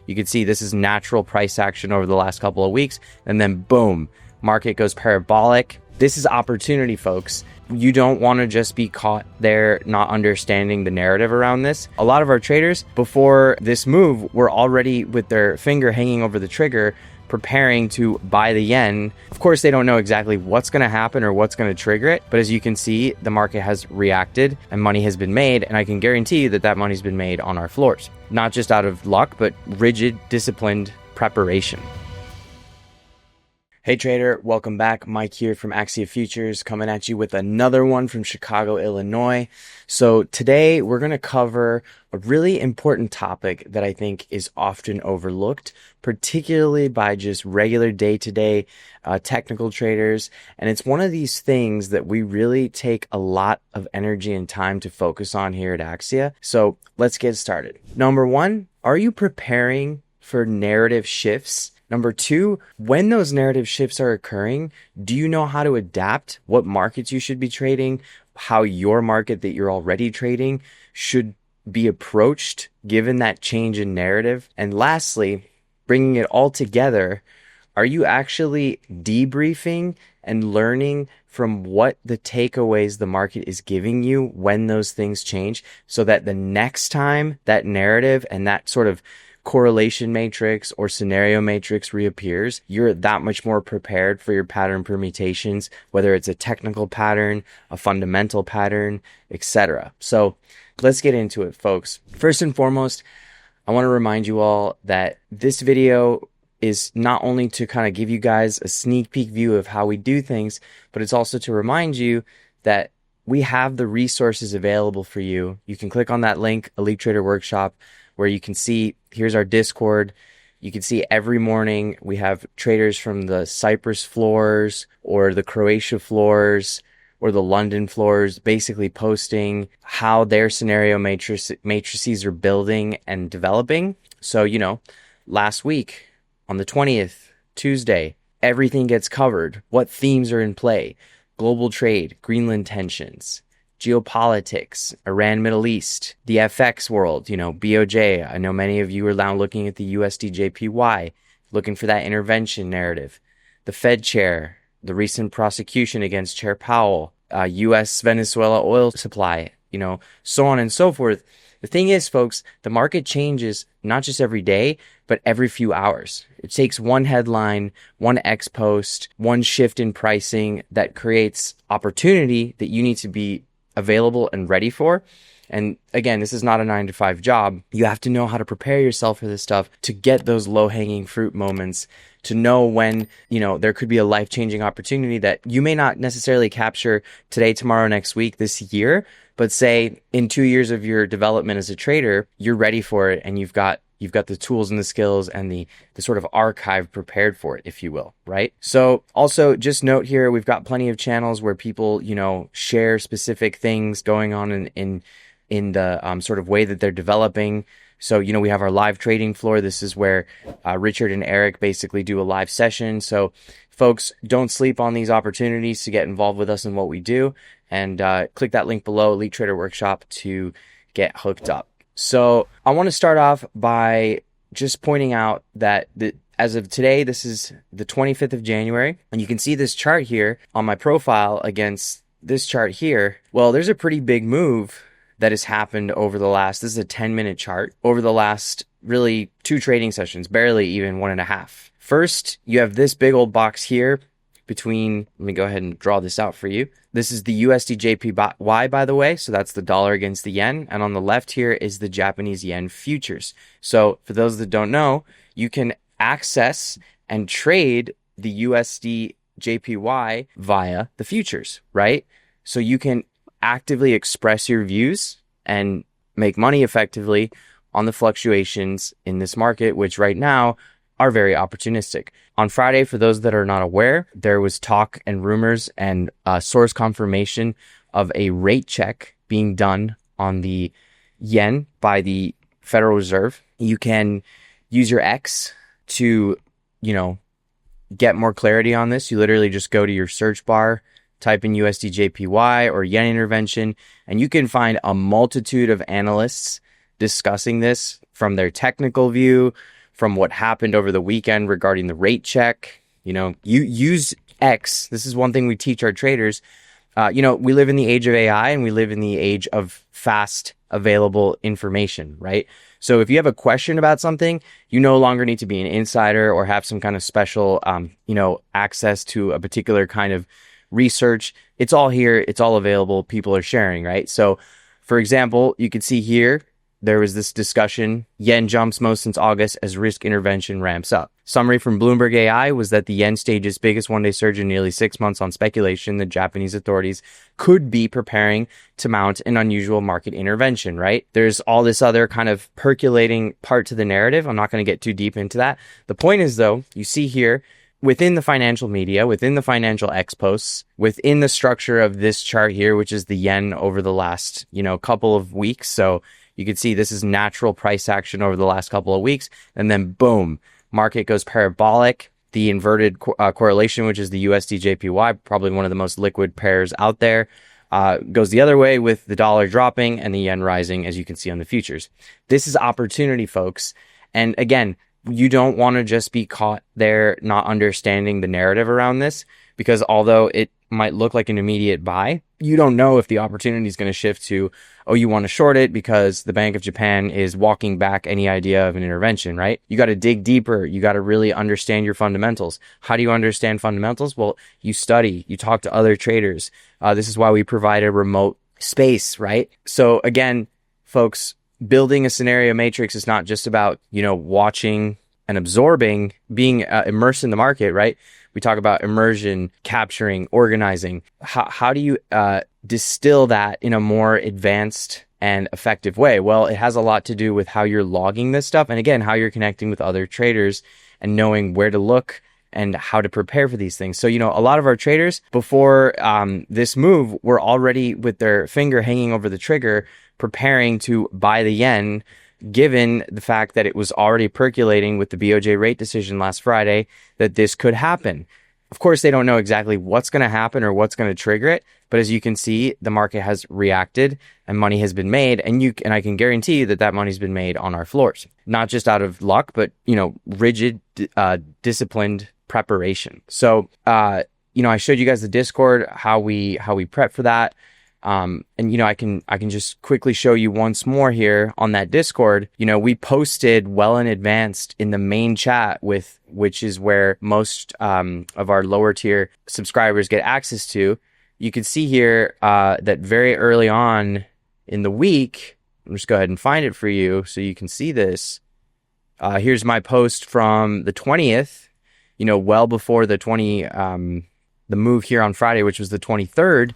You can see this is natural price action over the last couple of weeks, and then boom, market goes parabolic. This is opportunity, folks. You don't want to just be caught there not understanding the narrative around this. A lot of our traders before this move were already with their finger hanging over the trigger, preparing to buy the yen. Of course, they don't know exactly what's going to happen or what's going to trigger it. But as you can see, the market has reacted and money has been made. And I can guarantee you that that money's been made on our floors, not just out of luck, but rigid, disciplined preparation. Hey trader, welcome back. Mike here from Axia Futures, coming at you with another one from Chicago, Illinois. So today we're going to cover a really important topic that I think is often overlooked, particularly by just regular day-to-day technical traders. And it's one of these things that we really take a lot of energy and time to focus on here at Axia. So let's get started. Number one, are you preparing for narrative shifts? Number two, when those narrative shifts are occurring, do you know how to adapt? What markets you should be trading? How your market that you're already trading should be approached given that change in narrative? And lastly, bringing it all together, are you actually debriefing and learning from what the takeaways the market is giving you when those things change, so that the next time that narrative and that sort of correlation matrix or scenario matrix reappears, you're that much more prepared for your pattern permutations, whether it's a technical pattern, a fundamental pattern, etc. So let's get into it, folks. First and foremost, I want to remind you all that this video is not only to kind of give you guys a sneak peek view of how we do things, but it's also to remind you that we have the resources available for you. You can click on that link, Elite Trader Workshop, where you can see, here's our Discord. You can see every morning we have traders from the Cyprus floors or the Croatia floors or the London floors basically posting how their scenario matrices are building and developing. So, last week on the 20th, Tuesday, everything gets covered. What themes are in play? Global trade, Greenland tensions, geopolitics, Iran, Middle East, the FX world, BOJ. I know many of you are now looking at the USDJPY, looking for that intervention narrative. The Fed chair, the recent prosecution against Chair Powell, U.S. Venezuela oil supply, so on and so forth. The thing is, folks, the market changes not just every day, but every few hours. It takes one headline, one X post, one shift in pricing that creates opportunity that you need to be available and ready for. And again, this is not a 9-to-5 job. You have to know how to prepare yourself for this stuff to get those low-hanging fruit moments, to know when, there could be a life-changing opportunity that you may not necessarily capture today, tomorrow, next week, this year, but say in 2 years of your development as a trader, you're ready for it and you've got the tools and the skills and the sort of archive prepared for it, if you will, right? So also just note here, we've got plenty of channels where people, share specific things going on in the sort of way that they're developing. So, we have our live trading floor. This is where Richard and Eric basically do a live session. So folks, don't sleep on these opportunities to get involved with us in what we do. And click that link below, Elite Trader Workshop, to get hooked up. So I want to start off by just pointing out that as of today, this is the 25th of January, and you can see this chart here on my profile against this chart here. Well, there's a pretty big move that has happened over the last, this is a 10-minute chart, over the last really 2 trading sessions, barely even 1.5. First, you have this big old box here between, let me go ahead and draw this out for you. This is the USDJPY, by the way. So that's the dollar against the yen. And on the left here is the Japanese yen futures. So for those that don't know, you can access and trade the USDJPY via the futures, right? So you can actively express your views and make money effectively on the fluctuations in this market, which right now are very opportunistic. On Friday, for those that are not aware, there was talk and rumors and source confirmation of a rate check being done on the yen by the Federal Reserve. You can use your X to, get more clarity on this. You literally just go to your search bar, type in USDJPY or yen intervention, and you can find a multitude of analysts discussing this from their technical view, from what happened over the weekend regarding the rate check. You use X. This is one thing we teach our traders. We live in the age of AI and we live in the age of fast available information, right? So if you have a question about something, you no longer need to be an insider or have some kind of special, access to a particular kind of research. It's all here. It's all available. People are sharing, right? So for example, you could see here, there was this discussion, yen jumps most since August as risk intervention ramps up. Summary from Bloomberg AI was that the yen staged its biggest one-day surge in nearly 6 months on speculation that Japanese authorities could be preparing to mount an unusual market intervention, right? There's all this other kind of percolating part to the narrative. I'm not going to get too deep into that. The point is, though, you see here, within the financial media, within the financial X posts, within the structure of this chart here, which is the yen over the last, couple of weeks. So you can see this is natural price action over the last couple of weeks. And then boom, market goes parabolic. The inverted correlation, which is the USDJPY, probably one of the most liquid pairs out there, goes the other way with the dollar dropping and the yen rising, as you can see on the futures. This is opportunity, folks. And again, you don't want to just be caught there not understanding the narrative around this, because although it might look like an immediate buy, you don't know if the opportunity is going to shift to, oh, you want to short it because the Bank of Japan is walking back any idea of an intervention, right? You got to dig deeper. You got to really understand your fundamentals. How do you understand fundamentals? Well, you study, you talk to other traders. This is why we provide a remote space, right? So again, folks, building a scenario matrix is not just about, watching and absorbing, being immersed in the market, right? We talk about immersion, capturing, organizing. How do you distill that in a more advanced and effective way? Well, it has a lot to do with how you're logging this stuff. And again, how you're connecting with other traders and knowing where to look and how to prepare for these things. So, a lot of our traders before this move were already with their finger hanging over the trigger, preparing to buy the yen, given the fact that it was already percolating with the BOJ rate decision last Friday, that this could happen. Of course, they don't know exactly what's going to happen or what's going to trigger it. But as you can see, the market has reacted and money has been made. And I can guarantee you that money's been made on our floors, not just out of luck, but, rigid, disciplined preparation. So, I showed you guys the Discord, how we prep for that. And I can just quickly show you once more here on that Discord. We posted well in advance in the main chat, which is where most of our lower tier subscribers get access to. You can see here that very early on in the week, I'll just go ahead and find it for you so you can see this. Here's my post from the 20th, well before the move here on Friday, which was the 23rd.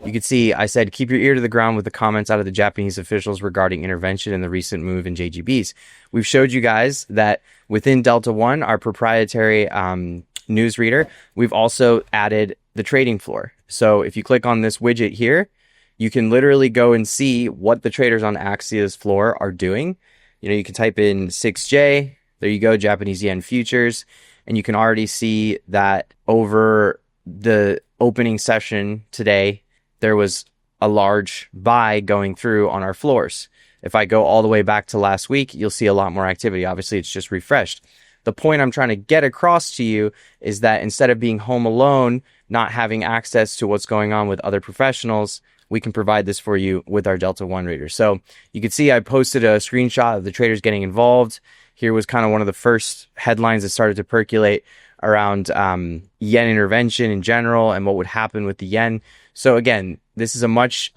You can see I said, keep your ear to the ground with the comments out of the Japanese officials regarding intervention in the recent move in JGBs. We've showed you guys that within Delta One, our proprietary newsreader, we've also added the trading floor. So if you click on this widget here, you can literally go and see what the traders on Axia's floor are doing. You can type in 6J, there you go, Japanese yen futures, and you can already see that over the opening session today, there was a large buy going through on our floors. If I go all the way back to last week, you'll see a lot more activity. Obviously, it's just refreshed. The point I'm trying to get across to you is that instead of being home alone, not having access to what's going on with other professionals, we can provide this for you with our Delta One reader. So you can see I posted a screenshot of the traders getting involved. Here was kind of one of the first headlines that started to percolate around yen intervention in general and what would happen with the yen. So again, this is a much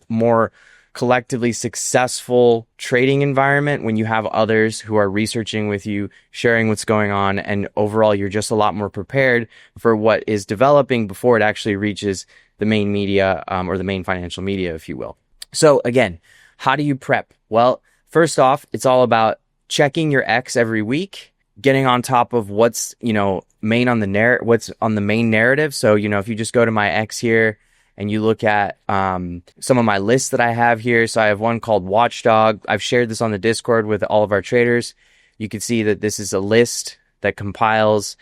more collectively successful trading environment when you have others who are researching with you, sharing what's going on, and overall you're just a lot more prepared for what is developing before it actually reaches the main media or the main financial media, if you will. So again, how do you prep? Well, first off, it's all about checking your X every week, getting on top of what's, what's on the main narrative. So, if you just go to my X here and you look at some of my lists that I have here. So I have one called Watchdog. I've shared this on the Discord with all of our traders. You can see that this is a list that compiles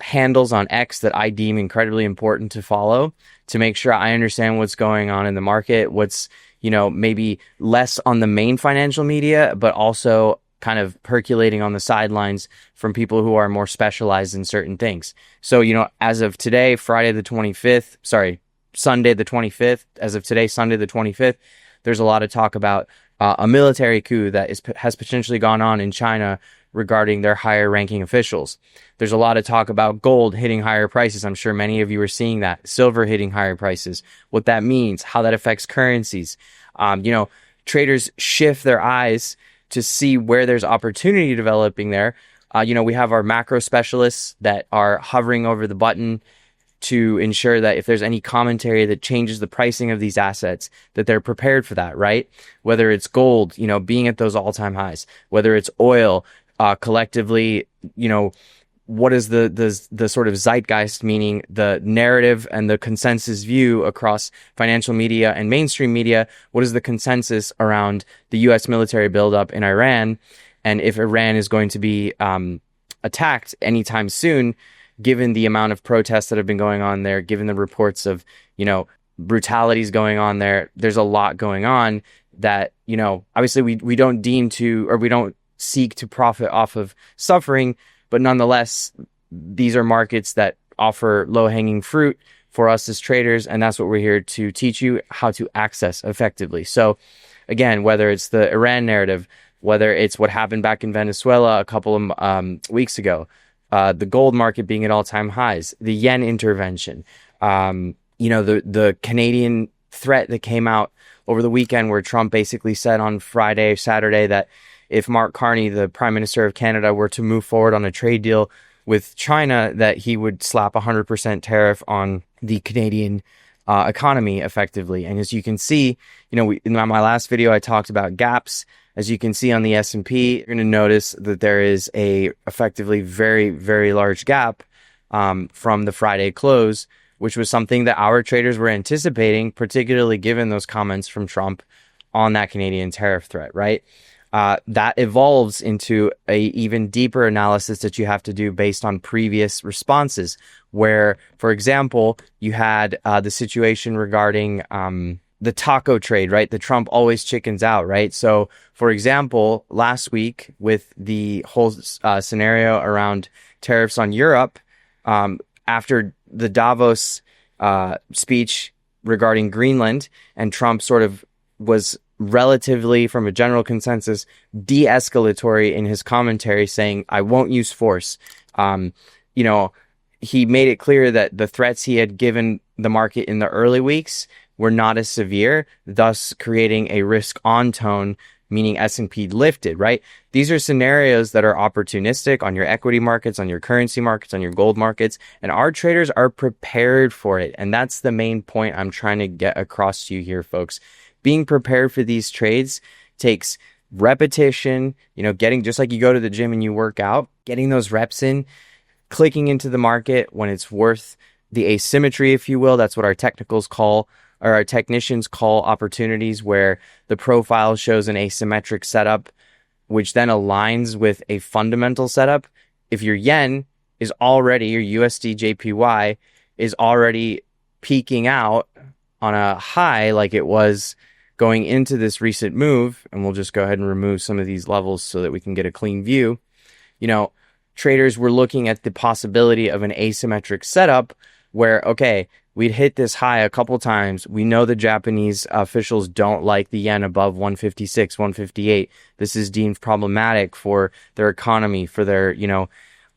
handles on X that I deem incredibly important to follow to make sure I understand what's going on in the market, what's, maybe less on the main financial media, but also kind of percolating on the sidelines from people who are more specialized in certain things. So, as of today, Sunday the 25th, as of today, Sunday the 25th, there's a lot of talk about a military coup that has potentially gone on in China regarding their higher ranking officials. There's a lot of talk about gold hitting higher prices. I'm sure many of you are seeing that. Silver hitting higher prices, what that means, how that affects currencies. Traders shift their eyes to see where there's opportunity developing there. We have our macro specialists that are hovering over the button to ensure that if there's any commentary that changes the pricing of these assets, that they're prepared for that, right? Whether it's gold, being at those all-time highs, whether it's oil, collectively, what is the sort of zeitgeist, meaning the narrative and the consensus view across financial media and mainstream media? What is the consensus around the U.S. military buildup in Iran? And if Iran is going to be attacked anytime soon, given the amount of protests that have been going on there, given the reports of, brutalities going on there, there's a lot going on that, obviously we don't we don't seek to profit off of suffering. But nonetheless, these are markets that offer low-hanging fruit for us as traders, and that's what we're here to teach you how to access effectively. So again, whether it's the Iran narrative, whether it's what happened back in Venezuela a couple of weeks ago, the gold market being at all-time highs, the yen intervention, the Canadian threat that came out over the weekend where Trump basically said on Saturday, that if Mark Carney, the Prime Minister of Canada, were to move forward on a trade deal with China, that he would slap 100% tariff on the Canadian economy effectively. And as you can see, in my last video, I talked about gaps. As you can see on the S&P, you're going to notice that there is a effectively very, very large gap from the Friday close, which was something that our traders were anticipating, particularly given those comments from Trump on that Canadian tariff threat, right? That evolves into a even deeper analysis that you have to do based on previous responses, where, for example, you had the situation regarding the taco trade, right? The Trump always chickens out, right? So, for example, last week with the whole scenario around tariffs on Europe, after the Davos speech regarding Greenland, and Trump sort of was relatively, from a general consensus, de-escalatory in his commentary, saying, I won't use force. He made it clear that the threats he had given the market in the early weeks were not as severe, thus creating a risk-on tone, meaning S&P lifted, right? These are scenarios that are opportunistic on your equity markets, on your currency markets, on your gold markets, and our traders are prepared for it. And that's the main point I'm trying to get across to you here, folks. Being prepared for these trades takes repetition, getting, just like you go to the gym and you work out, getting those reps in, clicking into the market when it's worth the asymmetry, if you will. That's what our technicals call, or our technicians call, opportunities where the profile shows an asymmetric setup, which then aligns with a fundamental setup. If your yen is already, your USDJPY is already peaking out on a high like it was going into this recent move, and we'll just go ahead and remove some of these levels so that we can get a clean view. Traders were looking at the possibility of an asymmetric setup where, okay, we'd hit this high a couple times. We know the Japanese officials don't like the yen above 156, 158. This is deemed problematic for their economy, for their,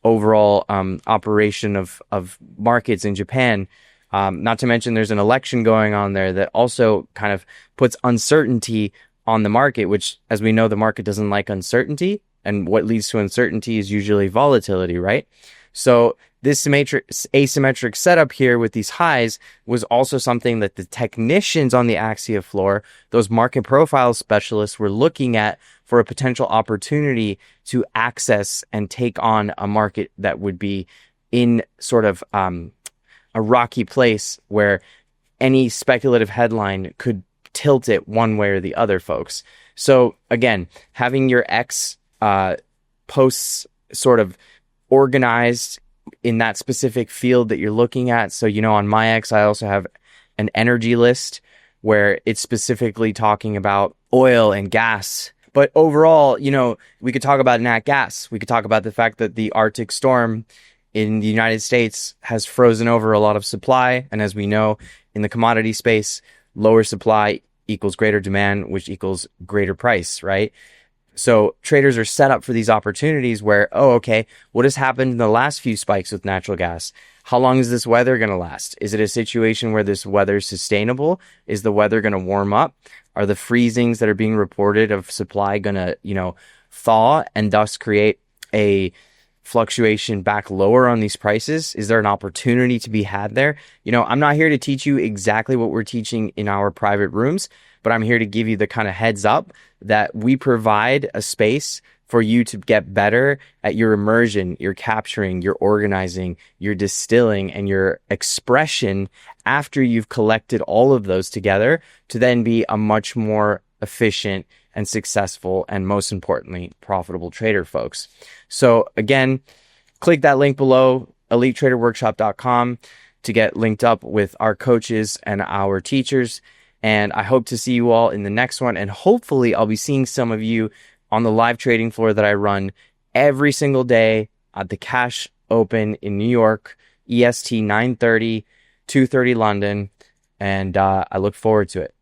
overall operation of markets in Japan. Not to mention there's an election going on there that also kind of puts uncertainty on the market, which, as we know, the market doesn't like uncertainty. And what leads to uncertainty is usually volatility, right? So this asymmetric setup here with these highs was also something that the technicians on the Axia floor, those market profile specialists, were looking at for a potential opportunity to access and take on a market that would be in sort of a rocky place where any speculative headline could tilt it one way or the other, folks. So again, having your X posts sort of organized in that specific field that you're looking at. So, on my X, I also have an energy list where it's specifically talking about oil and gas But overall, we could talk about nat gas. We could talk about the fact that the Arctic storm in the United States has frozen over a lot of supply. And as we know, in the commodity space, lower supply equals greater demand, which equals greater price, right? So traders are set up for these opportunities where, oh, okay, what has happened in the last few spikes with natural gas? How long is this weather going to last? Is it a situation where this weather is sustainable? Is the weather going to warm up? Are the freezings that are being reported of supply going to, thaw and thus create a fluctuation back lower on these prices? Is there an opportunity to be had there? I'm not here to teach you exactly what we're teaching in our private rooms, but I'm here to give you the kind of heads up that we provide a space for you to get better at your immersion, your capturing, your organizing, your distilling, and your expression after you've collected all of those together to then be a much more efficient and successful and, most importantly, profitable trader, folks. So again, click that link below, elitetraderworkshop.com, to get linked up with our coaches and our teachers. And I hope to see you all in the next one. And hopefully I'll be seeing some of you on the live trading floor that I run every single day at the Cash Open in New York, EST 9:30, 2:30 London. And I look forward to it.